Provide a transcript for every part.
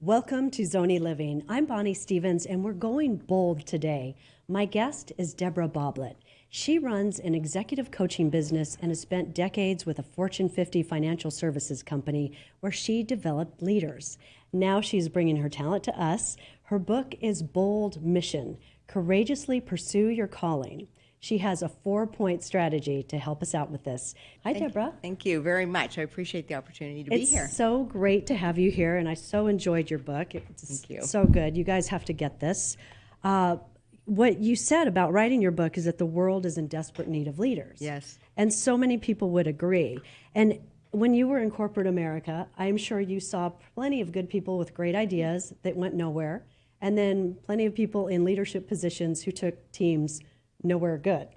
Welcome to Zonie Living. I'm Bonnie Stevens, and we're going bold today. My guest is Debra Boblitt. She runs an executive coaching business and has spent decades with a Fortune 50 financial services company where she developed leaders. Now she's bringing her talent to us. Her book is Bold Mission, Courageously Pursue Your Calling. She has a 4-point strategy to help us out with this. Hi, Debra. Thank you very much. I appreciate the opportunity to be here. It's so great to have you here, and I so enjoyed your book. Thank you. So good. You guys have to get this. What you said about writing your book is that the world is in desperate need of leaders. Yes. And so many people would agree. And when you were in corporate America, I'm sure you saw plenty of good people with great ideas that went nowhere, and then plenty of people in leadership positions who took teams nowhere good.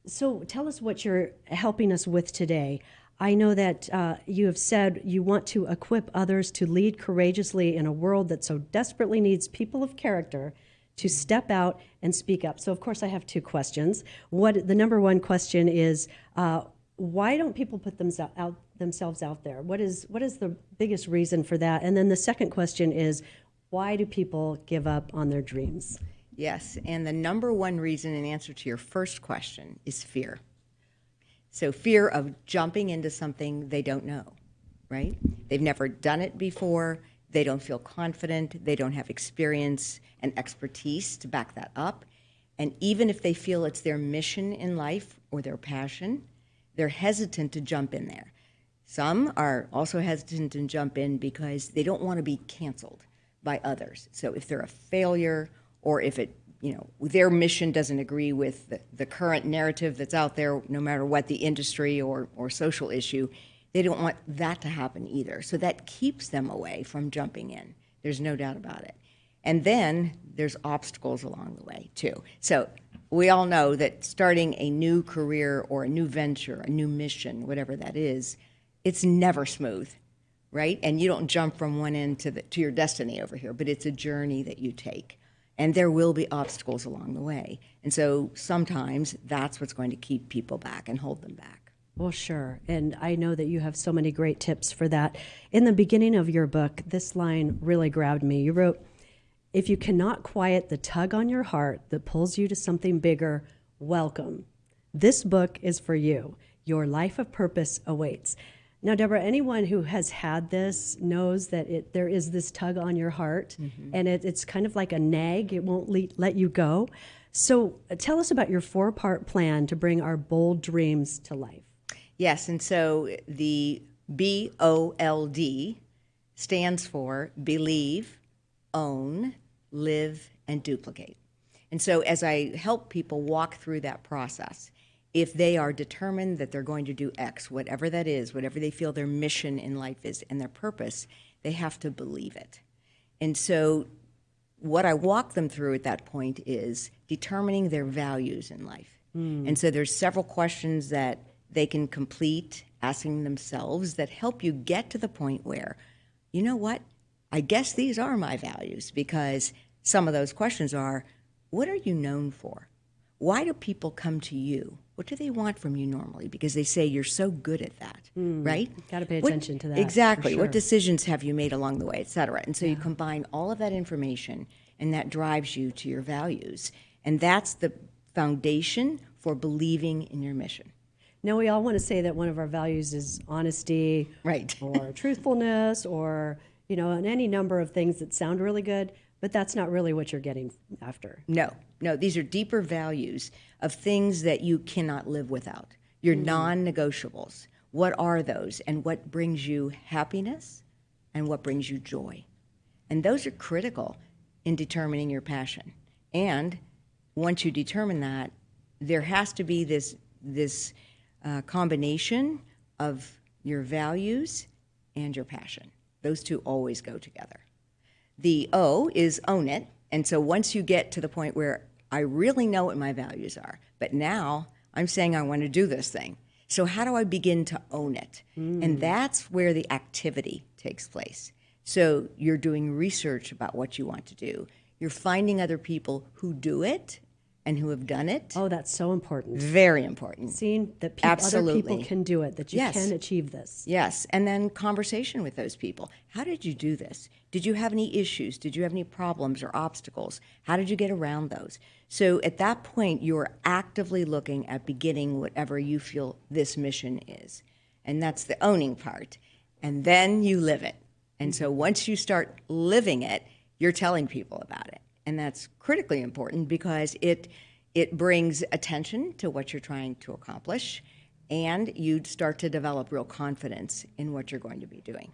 So tell us what you're helping us with today. I know that you have said you want to equip others to lead courageously in a world that so desperately needs people of character to step out and speak up. So, of course, I have 2 questions. The number one question is, why don't people put themselves out there? What is the biggest reason for that? And then the second question is, why do people give up on their dreams? Yes, and the number one reason in answer to your first question is fear. So fear of jumping into something they don't know, right? They've never done it before. They don't feel confident. They don't have experience and expertise to back that up. And even if they feel it's their mission in life or their passion, they're hesitant to jump in there. Some are also hesitant to jump in because they don't want to be canceled by others. So if they're a failure, or if their mission doesn't agree with the current narrative that's out there, no matter what the industry or social issue, they don't want that to happen either. So that keeps them away from jumping in. There's no doubt about it. And then there's obstacles along the way, too. So we all know that starting a new career or a new venture, a new mission, whatever that is, it's never smooth, right? And you don't jump from one end to your destiny over here, but it's a journey that you take. And there will be obstacles along the way. And so sometimes that's what's going to keep people back and hold them back. Well, sure. And I know that you have so many great tips for that. In the beginning of your book, this line really grabbed me. You wrote, "If you cannot quiet the tug on your heart that pulls you to something bigger, welcome. This book is for you. Your life of purpose awaits." Now, Debra, anyone who has had this knows that there is this tug on your heart, and it's kind of like a nag. It won't let you go. So tell us about your 4-part plan to bring our bold dreams to life. Yes, and so the B.O.L.D stands for believe, own, live, and duplicate. And so as I help people walk through that process, if they are determined that they're going to do X, whatever that is, whatever they feel their mission in life is and their purpose, they have to believe it. And so what I walk them through at that point is determining their values in life. And so there's several questions that they can complete, asking themselves, that help you get to the point where, you know what, I guess these are my values, because some of those questions are, what are you known for? Why do people come to you? What do they want from you normally? Because they say you're so good at that, right? Got to pay attention to that. Exactly. For sure. What decisions have you made along the way, et cetera? And so you combine all of that information, and that drives you to your values. And that's the foundation for believing in your mission. Now, we all want to say that one of our values is honesty, right, or truthfulness, or, and any number of things that sound really good, but that's not really what you're getting after. No, these are deeper values of things that you cannot live without. Your non-negotiables. What are those, and what brings you happiness, and what brings you joy? And those are critical in determining your passion. And once you determine that, there has to be this combination of your values and your passion. Those two always go together. The O is own it. And so once you get to the point where I really know what my values are, but now I'm saying I want to do this thing. So how do I begin to own it? And that's where the activity takes place. So you're doing research about what you want to do. You're finding other people who do it, and who have done it. Oh, that's so important. Very important. Seeing that other people can do it, that you can achieve this. Yes, and then conversation with those people. How did you do this? Did you have any issues? Did you have any problems or obstacles? How did you get around those? So at that point, you're actively looking at beginning whatever you feel this mission is. And that's the owning part. And then you live it. And so once you start living it, you're telling people about it. And that's critically important because it brings attention to what you're trying to accomplish, and you start to develop real confidence in what you're going to be doing.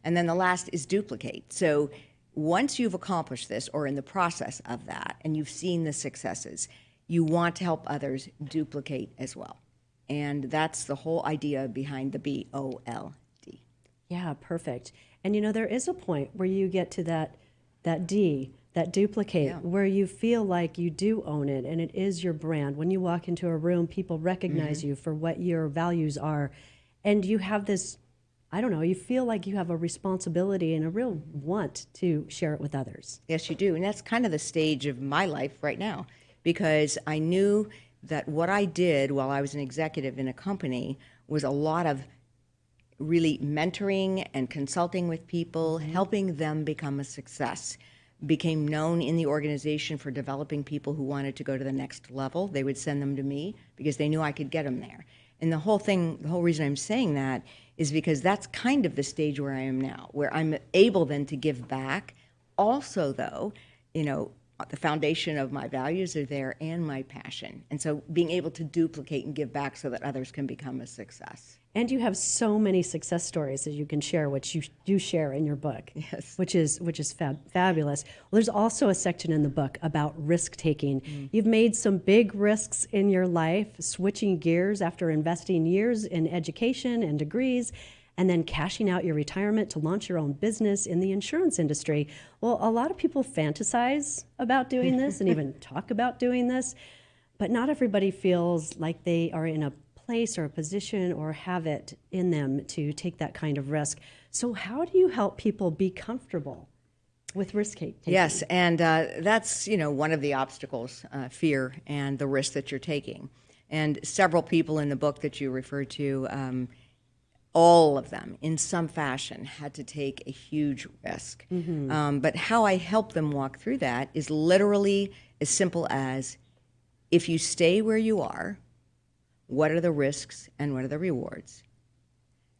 And then the last is duplicate. So once you've accomplished this or in the process of that and you've seen the successes, you want to help others duplicate as well. And that's the whole idea behind the B.O.L.D. Yeah, perfect. And there is a point where you get to that D, that duplicate, where you feel like you do own it and it is your brand. When you walk into a room, people recognize you for what your values are. And you have this, you feel like you have a responsibility and a real want to share it with others. Yes, you do. And that's kind of the stage of my life right now, because I knew that what I did while I was an executive in a company was a lot of really mentoring and consulting with people, helping them become a success. Became known in the organization for developing people who wanted to go to the next level. They would send them to me because they knew I could get them there. And the whole reason I'm saying that is because that's kind of the stage where I am now, where I'm able then to give back. Also, though, the foundation of my values are there and my passion. And so being able to duplicate and give back so that others can become a success. And you have so many success stories that you can share, which you do share in your book, yes, which is fabulous. Well, there's also a section in the book about risk taking. You've made some big risks in your life, switching gears after investing years in education and degrees, and then cashing out your retirement to launch your own business in the insurance industry. Well, a lot of people fantasize about doing this and even talk about doing this, but not everybody feels like they are in a place or a position or have it in them to take that kind of risk. So how do you help people be comfortable with risk taking? Yes, and that's one of the obstacles, fear and the risk that you're taking. And several people in the book that you referred to, all of them in some fashion had to take a huge risk. But how I help them walk through that is literally as simple as, if you stay where you are, what are the risks and what are the rewards?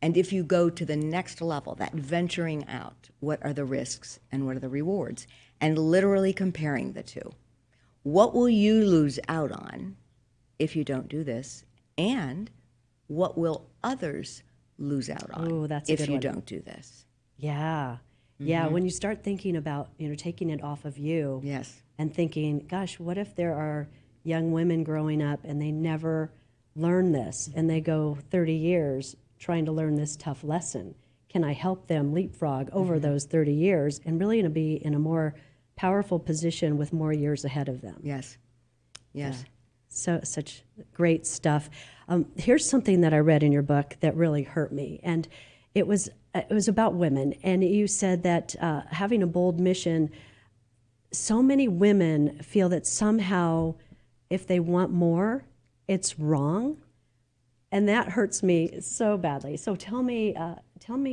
And if you go to the next level, that venturing out, what are the risks and what are the rewards? And literally comparing the two. What will you lose out on if you don't do this? And what will others lose out on if you don't do this? Yeah. Yeah, when you start thinking about, taking it off of you. Yes. And thinking, gosh, what if there are young women growing up and they never learn this and they go 30 years trying to learn this tough lesson? Can I help them leapfrog over those 30 years and really to be in a more powerful position with more years ahead of them? Yes. Yes. Yeah. So such great stuff. Here's something that I read in your book that really hurt me, and it was about women. And you said that having a bold mission, so many women feel that somehow if they want more, it's wrong, and that hurts me so badly. So tell me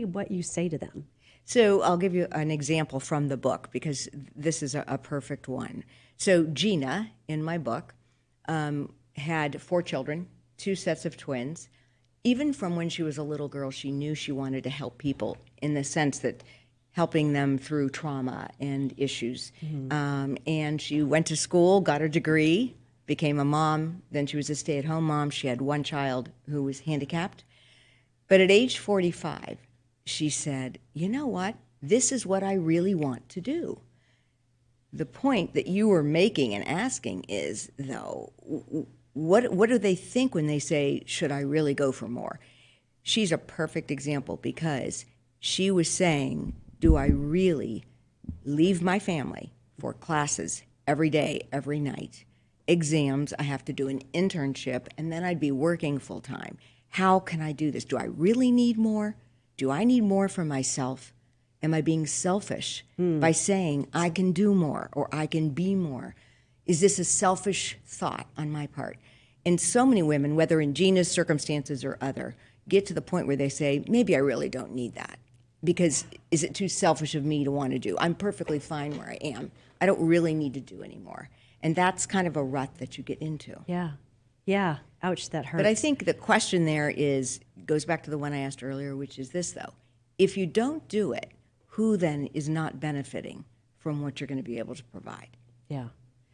what you say to them. So I'll give you an example from the book because this is a perfect one. So Gina, in my book, had 4 children, 2 sets of twins. Even from when she was a little girl, she knew she wanted to help people in the sense that helping them through trauma and issues. And she went to school, got her degree, became a mom. Then she was a stay-at-home mom. She had 1 child who was handicapped. But at age 45, she said, you know what? This is what I really want to do. The point that you were making and asking is, though, what do they think when they say, should I really go for more? She's a perfect example because she was saying, do I really leave my family for classes every day, every night, exams, I have to do an internship, and then I'd be working full time. How can I do this? Do I really need more? Do I need more for myself? Am I being selfish by saying I can do more or I can be more? Is this a selfish thought on my part? And so many women, whether in Gina's circumstances or other, get to the point where they say, maybe I really don't need that. Because is it too selfish of me to want to do? I'm perfectly fine where I am. I don't really need to do anymore. And that's kind of a rut that you get into. Yeah. Yeah. Ouch, that hurts. But I think the question there goes back to the one I asked earlier, which is this, though. If you don't do it, who then is not benefiting from what you're going to be able to provide? Yeah.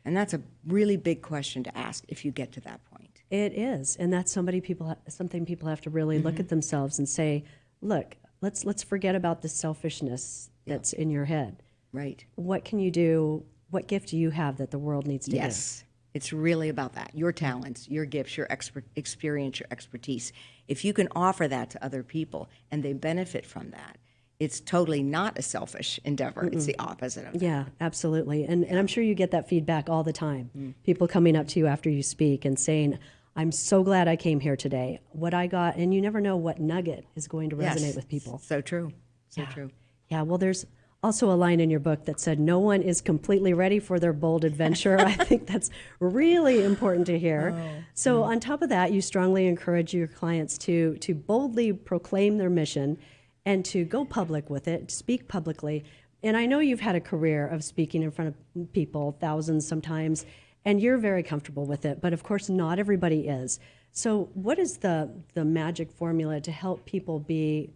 And that's a really big question to ask if you get to that point. It is. And that's something people have to really look at themselves and say, look, let's forget about the selfishness that's in your head. Right. What can you do? What gift do you have that the world needs to give? Yes. It's really about that. Your talents, your gifts, your experience, your expertise. If you can offer that to other people and they benefit from that, it's totally not a selfish endeavor. It's the opposite of that. Yeah, absolutely. And I'm sure you get that feedback all the time. People coming up to you after you speak and saying, I'm so glad I came here today. What I got, and you never know what nugget is going to resonate with people. So true. So true. Yeah, well, there's also a line in your book that said, no one is completely ready for their bold adventure. I think that's really important to hear. So on top of that, you strongly encourage your clients to boldly proclaim their mission and to go public with it, to speak publicly. And I know you've had a career of speaking in front of people, thousands sometimes, and you're very comfortable with it. But of course, not everybody is. So what is the magic formula to help people be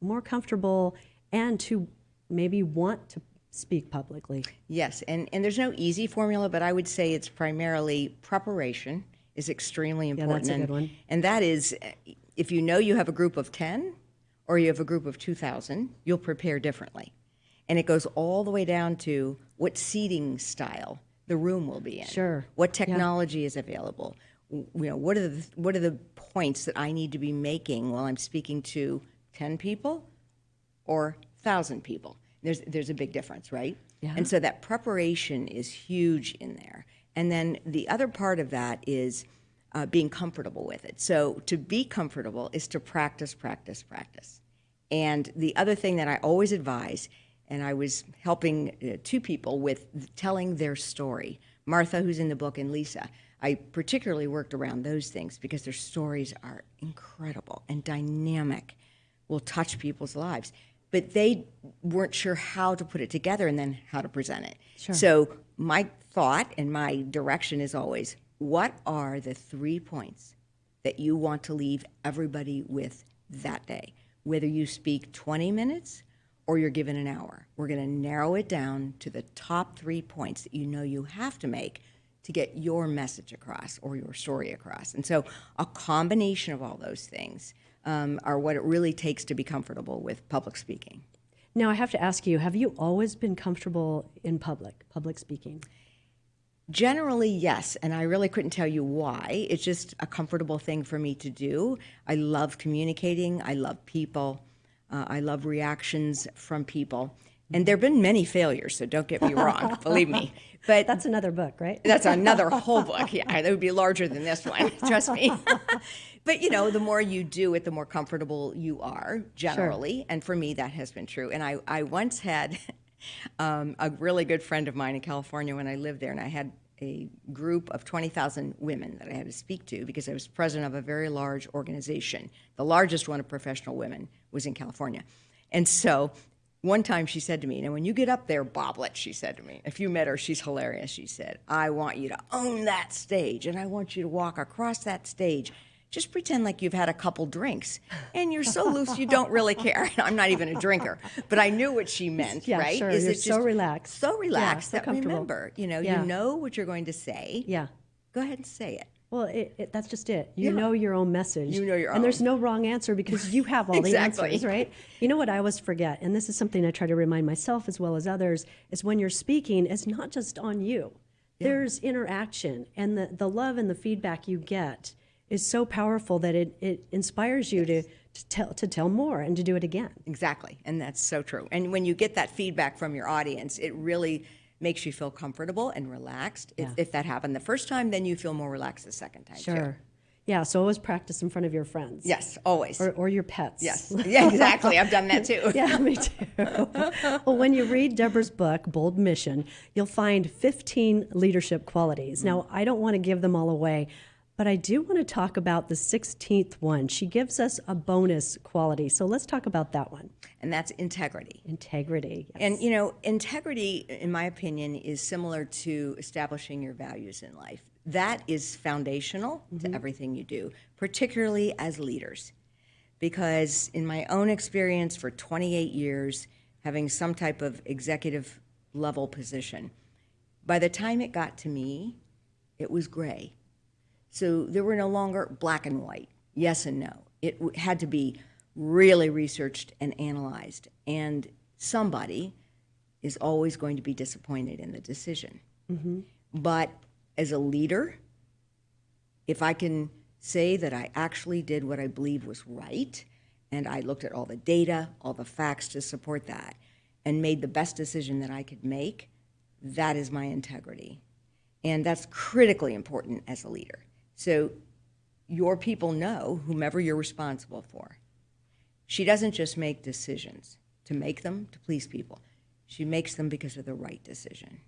more comfortable and to maybe want to speak publicly? Yes, and there's no easy formula, but I would say it's primarily preparation is extremely important. Yeah, that's a good one. And that is, if you know you have a group of 10 or you have a group of 2,000, you'll prepare differently. And it goes all the way down to what seating style the room will be in. Sure. What technology is available. What are the points that I need to be making while I'm speaking to 10 people or 1,000 people? There's a big difference, right? Yeah. And so that preparation is huge in there. And then the other part of that is being comfortable with it. So to be comfortable is to practice, practice, practice. And the other thing that I always advise, and I was helping two people with telling their story, Martha, who's in the book, and Lisa. I particularly worked around those things because their stories are incredible and dynamic, will touch people's lives. But they weren't sure how to put it together and then how to present it. Sure. So my thought and my direction is always, what are the 3 points that you want to leave everybody with that day? Whether you speak 20 minutes or you're given an hour, we're going to narrow it down to the top 3 points that you know you have to make to get your message across or your story across. And so a combination of all those things are what it really takes to be comfortable with public speaking. Now, I have to ask you, have you always been comfortable in public speaking? Generally, yes, and I really couldn't tell you why. It's just a comfortable thing for me to do. I love communicating. I love people. I love reactions from people. And there have been many failures, so don't get me wrong, believe me. But That's another book, right? that's another whole book. Yeah, that would be larger than this one, trust me. But, the more you do it, the more comfortable you are, generally. Sure. And for me, that has been true. And I once had a really good friend of mine in California when I lived there, and I had a group of 20,000 women that I had to speak to because I was president of a very large organization. The largest one of professional women was in California. And so one time she said to me, when you get up there, Boblitt, she said to me, if you met her, she's hilarious, she said, I want you to own that stage, and I want you to walk across that stage. Just pretend like you've had a couple drinks, and you're so loose you don't really care. I'm not even a drinker, but I knew what she meant, yeah, right? Sure. You're so relaxed. So relaxed yeah, so that remember, you know what you're going to say. Yeah. Go ahead and say it. Well, that's just it. You know your own message. You know your own. And there's no wrong answer because you have all the answers, right? You know what I always forget, and this is something I try to remind myself as well as others, is when you're speaking, it's not just on you. Yeah. There's interaction, and the love and the feedback you get is so powerful that it inspires you to tell more and to do it again. Exactly, and that's so true. And when you get that feedback from your audience, it really makes you feel comfortable and relaxed. Yeah. If that happened the first time, then you feel more relaxed the second time, Sure. too. Yeah, so always practice in front of your friends. Yes, always. Or your pets. Yes, yeah, exactly. I've done that too. Yeah, me too. Well, when you read Debra's book, Bold Mission, you'll find 15 leadership qualities. Now, I don't want to give them all away, but I do want to talk about the 16th one. She gives us a bonus quality. So let's talk about that one. And that's integrity. Integrity. Yes. And, you know, integrity, in my opinion, is similar to establishing your values in life. That is foundational to everything you do, particularly as leaders. Because in my own experience for 28 years, having some type of executive level position, by the time it got to me, it was gray. So there were no longer black and white, yes and no. It had to be really researched and analyzed. And somebody is always going to be disappointed in the decision. But as a leader, if I can say that I actually did what I believe was right, and I looked at all the data, all the facts to support that, and made the best decision that I could make, that is my integrity. And that's critically important as a leader. So your people know, whomever you're responsible for, she doesn't just make decisions to make them to please people. She makes them because of the right decision.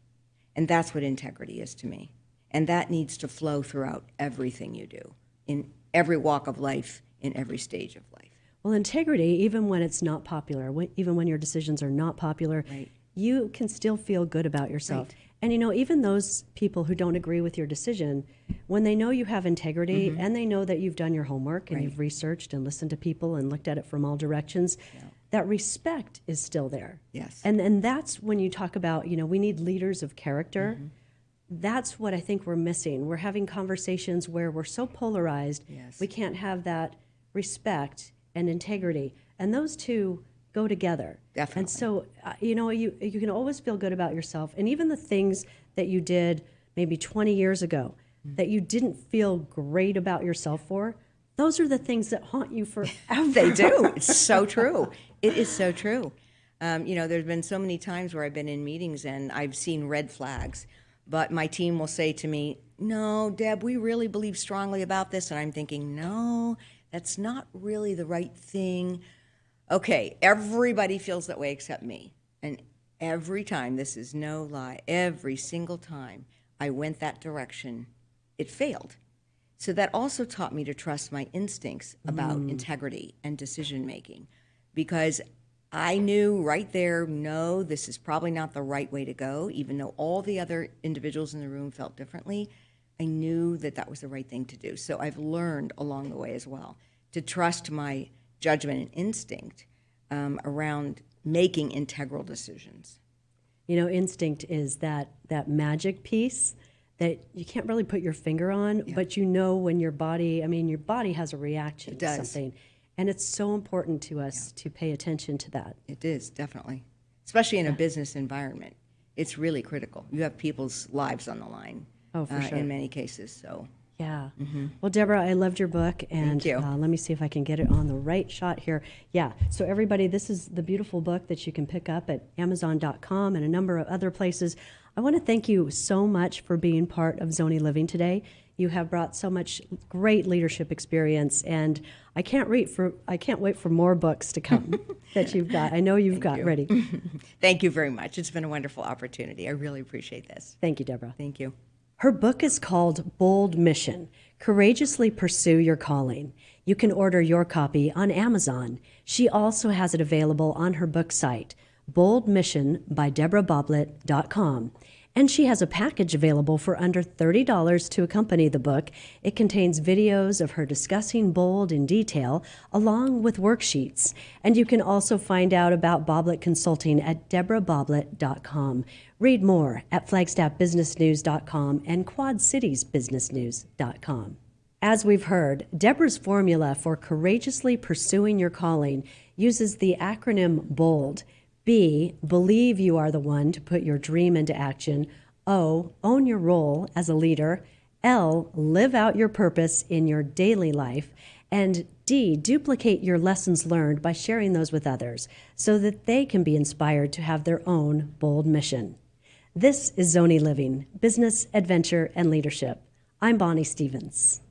And that's what integrity is to me. And that needs to flow throughout everything you do, in every walk of life, in every stage of life. Well, integrity, even when it's not popular, even when your decisions are not popular, you can still feel good about yourself. And, you know, even those people who don't agree with your decision, when they know you have integrity and they know that you've done your homework and you've researched and listened to people and looked at it from all directions, that respect is still there. Yes. And that's when you talk about, you know, we need leaders of character. That's what I think we're missing. We're having conversations where we're so polarized, we can't have that respect and integrity. And those two go together. Definitely. And so, you know, you can always feel good about yourself. And even the things that you did maybe 20 years ago that you didn't feel great about yourself for, those are the things that haunt you forever. They do. It's so true. It is so true. You know, there's been so many times where I've been in meetings and I've seen red flags. But my team will say to me, no, Deb, we really believe strongly about this. And I'm thinking, no, that's not really the right thing. Okay, everybody feels that way except me. And every time, this is no lie, every single time I went that direction, it failed. So that also taught me to trust my instincts about integrity and decision making, because I knew right there, no, this is probably not the right way to go, even though all the other individuals in the room felt differently. I knew that that was the right thing to do. So I've learned along the way as well to trust my judgment and instinct around making integral decisions. You know, instinct is that magic piece that you can't really put your finger on, but you know when your body has a reaction to something. And it's so important to us to pay attention to that. It is, definitely. Especially in a business environment. It's really critical. You have people's lives on the line for sure. in many cases. So. Yeah. Well, Debra, I loved your book. And Thank you. Let me see if I can get it on the right shot here. Yeah. So everybody, this is the beautiful book that you can pick up at Amazon.com and a number of other places. I want to thank you so much for being part of Zonie Living today. You have brought so much great leadership experience, and I can't wait for more books to come that you've got. I know you've got ready. Thank you very much. It's been a wonderful opportunity. I really appreciate this. Thank you, Debra. Thank you. Her book is called Bold Mission, Courageously Pursue Your Calling. You can order your copy on Amazon. She also has it available on her book site, Bold Mission by DebraBoblitt.com. And she has a package available for under $30 to accompany the book. It contains videos of her discussing Bold in detail, along with worksheets. And you can also find out about Boblitt Consulting at DebraBoblitt.com. Read more at FlagstaffBusinessNews.com and QuadCitiesBusinessNews.com. As we've heard, Debra's formula for courageously pursuing your calling uses the acronym BOLD. B, believe you are the one to put your dream into action. O, own your role as a leader. L, live out your purpose in your daily life. And D, duplicate your lessons learned by sharing those with others so that they can be inspired to have their own bold mission. This is Zonie Living, Business, Adventure, and Leadership. I'm Bonnie Stevens.